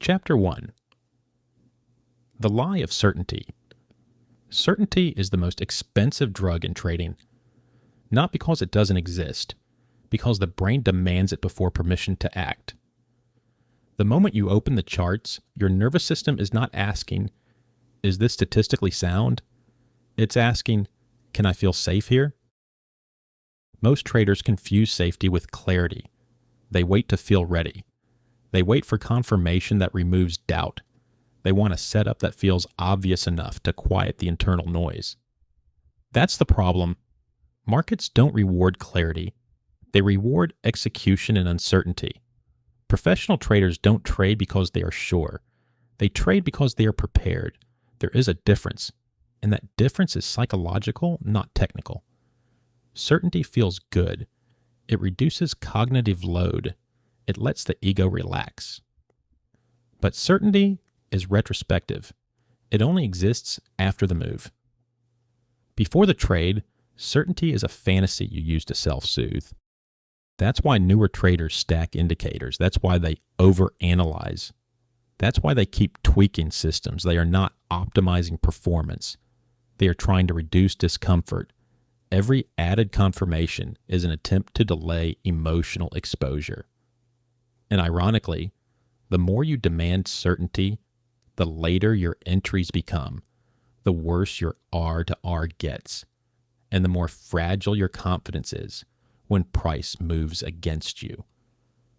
Chapter 1. The Lie of Certainty. Certainty is the most expensive drug in trading, not because it doesn't exist, because the brain demands it before permission to act. The moment you open the charts, your nervous system is not asking, "Is this statistically sound?" It's asking, "Can I feel safe here?" Most traders confuse safety with clarity. They wait to feel ready. They wait for confirmation that removes doubt. They want a setup that feels obvious enough to quiet the internal noise. That's the problem. Markets don't reward clarity. They reward execution and uncertainty. Professional traders don't trade because they are sure. They trade because they are prepared. There is a difference, and that difference is psychological, not technical. Certainty feels good. It reduces cognitive load. It lets the ego relax. But certainty is retrospective. It only exists after the move. Before the trade, certainty is a fantasy you use to self-soothe. That's why newer traders stack indicators. That's why they overanalyze. That's why they keep tweaking systems. They are not optimizing performance. They are trying to reduce discomfort. Every added confirmation is an attempt to delay emotional exposure. And ironically, the more you demand certainty, the later your entries become, the worse your R to R gets, and the more fragile your confidence is when price moves against you.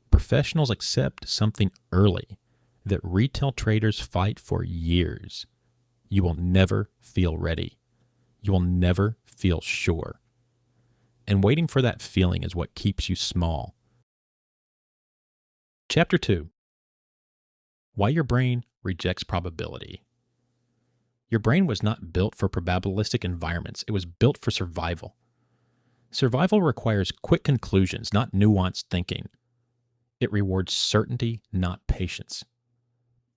Professionals accept something early that retail traders fight for years. You will never feel ready. You will never feel sure. And waiting for that feeling is what keeps you small. Chapter 2. Why your brain rejects probability. Your brain was not built for probabilistic environments. It was built for survival. Survival requires quick conclusions, not nuanced thinking. It rewards certainty, not patience.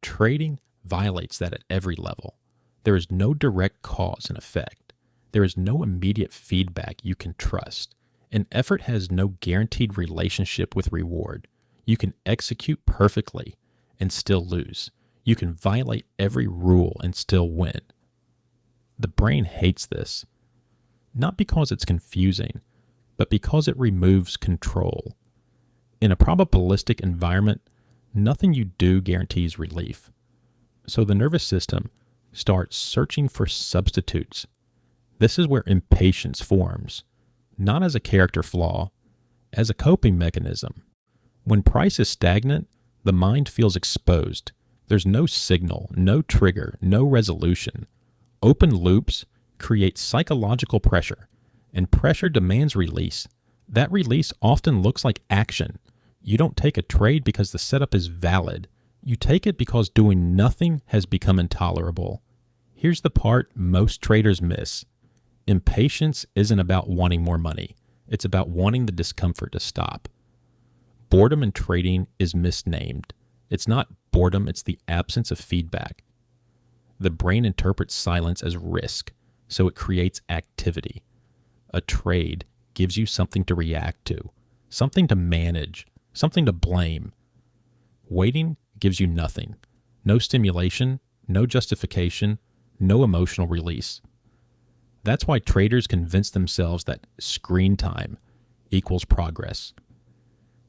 Trading violates that at every level. There is no direct cause and effect. There is no immediate feedback you can trust. And effort has no guaranteed relationship with reward. You can execute perfectly and still lose. You can violate every rule and still win. The brain hates this, not because it's confusing, but because it removes control. In a probabilistic environment, nothing you do guarantees relief. So the nervous system starts searching for substitutes. This is where impatience forms, not as a character flaw, as a coping mechanism. When price is stagnant, the mind feels exposed. There's no signal, no trigger, no resolution. Open loops create psychological pressure, and pressure demands release. That release often looks like action. You don't take a trade because the setup is valid. You take it because doing nothing has become intolerable. Here's the part most traders miss. Impatience isn't about wanting more money. It's about wanting the discomfort to stop. Boredom in trading is misnamed. It's not boredom, it's the absence of feedback. The brain interprets silence as risk, so it creates activity. A trade gives you something to react to, something to manage, something to blame. Waiting gives you nothing. No stimulation, no justification, no emotional release. That's why traders convince themselves that screen time equals progress.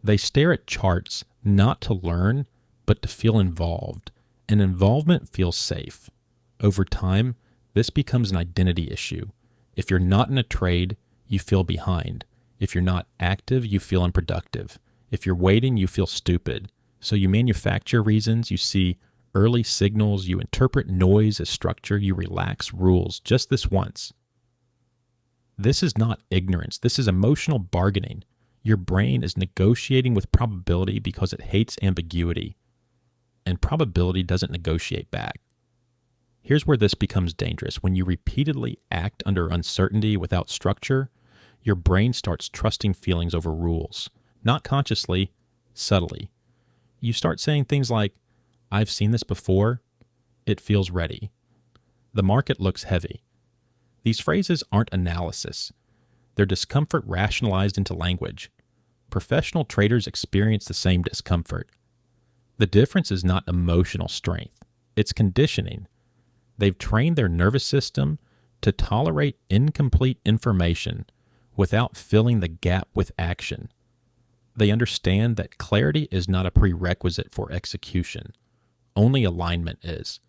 They stare at charts not to learn, but to feel involved, and involvement feels safe. Over time, this becomes an identity issue. If you're not in a trade, you feel behind. If you're not active, you feel unproductive. If you're waiting, you feel stupid. So you manufacture reasons, you see early signals, you interpret noise as structure, you relax rules just this once. This is not ignorance. This is emotional bargaining. Your brain is negotiating with probability because it hates ambiguity. And probability doesn't negotiate back. Here's where this becomes dangerous. When you repeatedly act under uncertainty without structure, your brain starts trusting feelings over rules. Not consciously, subtly. You start saying things like, "I've seen this before. It feels ready. The market looks heavy." These phrases aren't analysis. They're discomfort rationalized into language. Professional traders experience the same discomfort. The difference is not emotional strength, it's conditioning. They've trained their nervous system to tolerate incomplete information without filling the gap with action. They understand that clarity is not a prerequisite for execution. Only alignment is.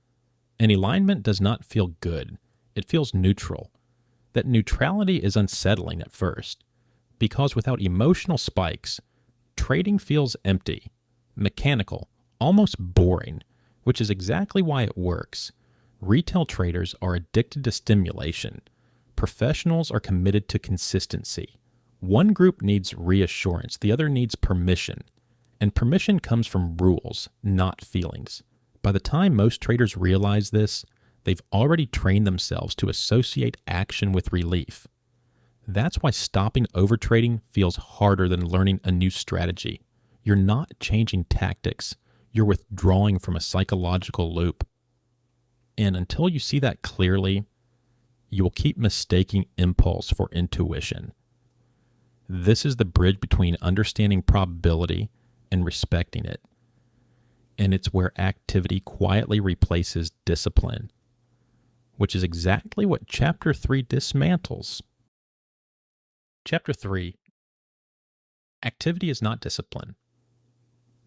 And alignment does not feel good. It feels neutral. That neutrality is unsettling at first, because without emotional spikes, trading feels empty, mechanical, almost boring, which is exactly why it works. Retail traders are addicted to stimulation. Professionals are committed to consistency. One group needs reassurance, the other needs permission. And permission comes from rules, not feelings. By the time most traders realize this, they've already trained themselves to associate action with relief. That's why stopping overtrading feels harder than learning a new strategy. You're not changing tactics, you're withdrawing from a psychological loop. And until you see that clearly, you will keep mistaking impulse for intuition. This is the bridge between understanding probability and respecting it. And it's where activity quietly replaces discipline, which is exactly what Chapter 3 dismantles. Chapter 3. Activity is not discipline.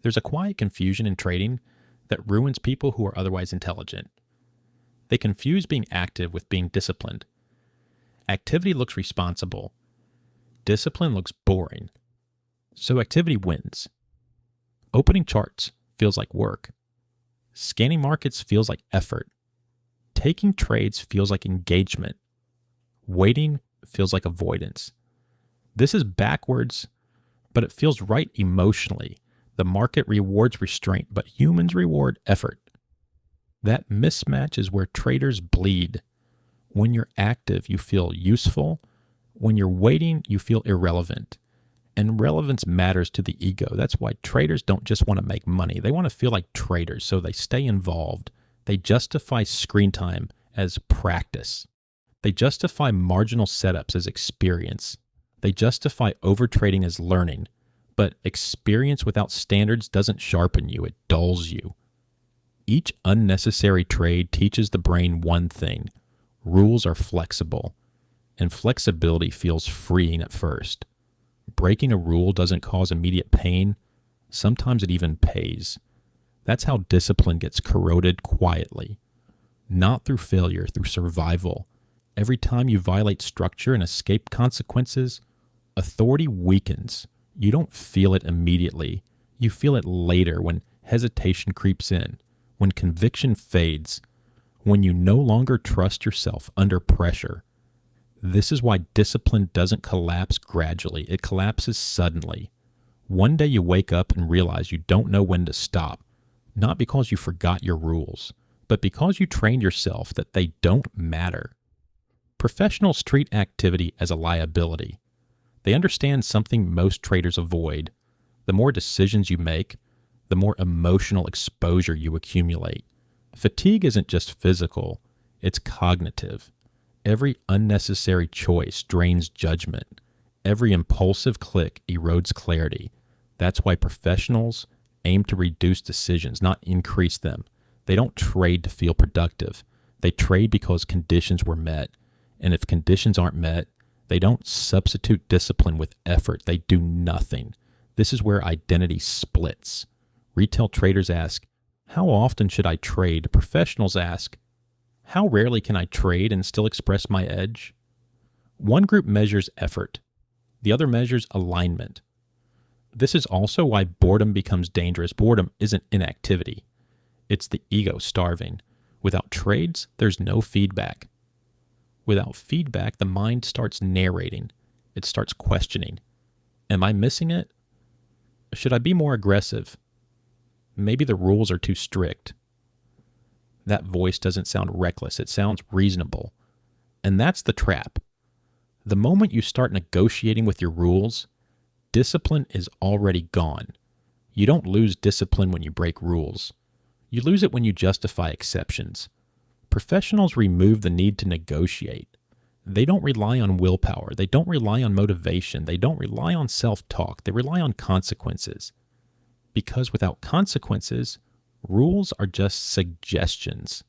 There's a quiet confusion in trading that ruins people who are otherwise intelligent. They confuse being active with being disciplined. Activity looks responsible. Discipline looks boring. So activity wins. Opening charts feels like work. Scanning markets feels like effort. Taking trades feels like engagement. Waiting feels like avoidance. This is backwards, but it feels right emotionally. The market rewards restraint, but humans reward effort. That mismatch is where traders bleed. When you're active, you feel useful. When you're waiting, you feel irrelevant. And relevance matters to the ego. That's why traders don't just want to make money. They want to feel like traders, so they stay involved. They justify screen time as practice. They justify marginal setups as experience. They justify overtrading as learning. But experience without standards doesn't sharpen you, it dulls you. Each unnecessary trade teaches the brain one thing: rules are flexible, and flexibility feels freeing at first. Breaking a rule doesn't cause immediate pain. Sometimes it even pays. That's how discipline gets corroded quietly. Not through failure, through survival. Every time you violate structure and escape consequences, authority weakens. You don't feel it immediately. You feel it later when hesitation creeps in, when conviction fades, when you no longer trust yourself under pressure. This is why discipline doesn't collapse gradually. It collapses suddenly. One day you wake up and realize you don't know when to stop, not because you forgot your rules, but because you trained yourself that they don't matter. Professionals treat activity as a liability. They understand something most traders avoid. The more decisions you make, the more emotional exposure you accumulate. Fatigue isn't just physical, it's cognitive. Every unnecessary choice drains judgment. Every impulsive click erodes clarity. That's why professionals aim to reduce decisions, not increase them. They don't trade to feel productive. They trade because conditions were met. And if conditions aren't met, they don't substitute discipline with effort. They do nothing. This is where identity splits. Retail traders ask, how often should I trade? Professionals ask, how rarely can I trade and still express my edge? One group measures effort. The other measures alignment. This is also why boredom becomes dangerous. Boredom isn't inactivity. It's the ego starving. Without trades, there's no feedback. Without feedback, the mind starts narrating. It starts questioning. Am I missing it? Should I be more aggressive? Maybe the rules are too strict. That voice doesn't sound reckless. It sounds reasonable. And that's the trap. The moment you start negotiating with your rules, discipline is already gone. You don't lose discipline when you break rules. You lose it when you justify exceptions. Professionals remove the need to negotiate. They don't rely on willpower. They don't rely on motivation. They don't rely on self-talk. They rely on consequences. Because without consequences, rules are just suggestions,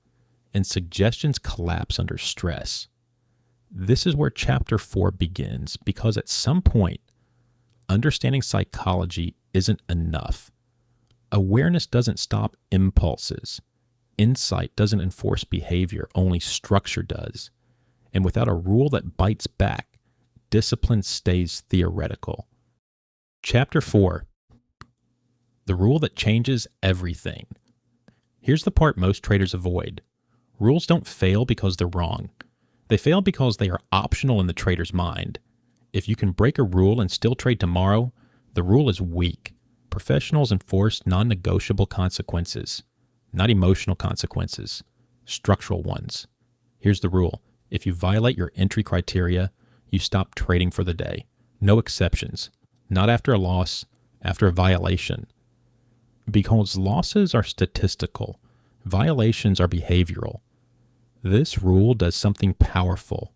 and suggestions collapse under stress. This is where chapter 4 begins, because at some point, understanding psychology isn't enough. Awareness doesn't stop impulses. Insight doesn't enforce behavior, only structure does. And without a rule that bites back, discipline stays theoretical. Chapter 4. The rule that changes everything. Here's the part most traders avoid. Rules don't fail because they're wrong. They fail because they are optional in the trader's mind. If you can break a rule and still trade tomorrow, the rule is weak. Professionals enforce non-negotiable consequences, not emotional consequences, structural ones. Here's the rule. If you violate your entry criteria, you stop trading for the day. No exceptions. Not after a loss, after a violation. Because losses are statistical, violations are behavioral. This rule does something powerful.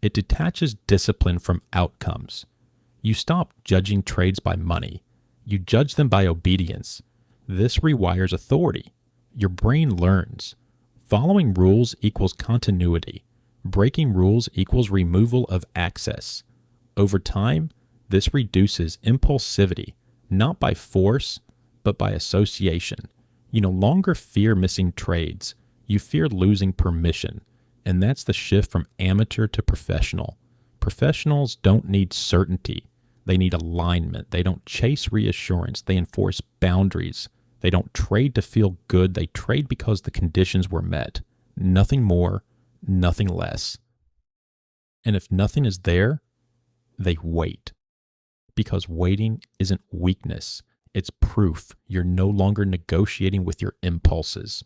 It detaches discipline from outcomes. You stop judging trades by money. You judge them by obedience. This rewires authority. Your brain learns. Following rules equals continuity. Breaking rules equals removal of access. Over time, this reduces impulsivity, not by force, but by association. You no longer fear missing trades. You fear losing permission. And that's the shift from amateur to professional. Professionals don't need certainty. They need alignment. They don't chase reassurance. They enforce boundaries. They don't trade to feel good. They trade because the conditions were met. Nothing more, nothing less. And if nothing is there, they wait. Because waiting isn't weakness. It's proof you're no longer negotiating with your impulses.